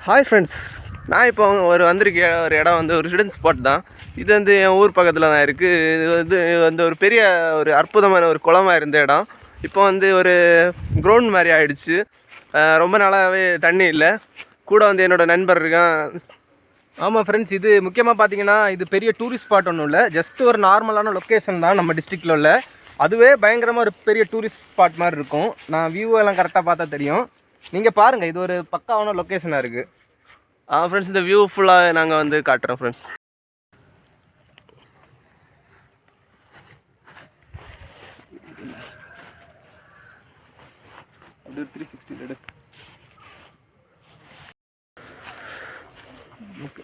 Hi friends, நான் இப்போ வந்திருக்க ஒரு இடம் ஒரு ஹிடன் ஸ்பாட் தான். இது என் ஊர் பக்கத்தில் தான் இருக்குது. இது ஒரு பெரிய ஒரு அற்புதமான ஒரு குளமாக இருந்த இடம். இப்போ ஒரு கிரவுண்ட் மாதிரி ஆகிடுச்சு. ரொம்ப நாளாகவே தண்ணி இல்லை. கூட என்னோடய நண்பர் இருக்கான். ஆமாம் ஃப்ரெண்ட்ஸ், இது முக்கியமாக பார்த்தீங்கன்னா இது பெரிய டூரிஸ்ட் ஸ்பாட் ஒன்றும் இல்லை. ஜஸ்ட் ஒரு நார்மலான லொக்கேஷன் தான் நம்ம டிஸ்ட்ரிக்டில் உள்ள. அதுவே பயங்கரமாக ஒரு பெரிய டூரிஸ்ட் ஸ்பாட் மாதிரி இருக்கும். நான் வியூ எல்லாம் கரெக்டாக பார்த்தா தெரியும். நீங்கள் பாருங்கள், இது ஒரு பக்காவான லொக்கேஷனாக இருக்குது. ஃப்ரெண்ட்ஸ், இந்த வியூ ஃபுல்லாக நாங்கள் காட்டுறோம் ஃப்ரெண்ட்ஸ். அப்படி 360 ஓகே.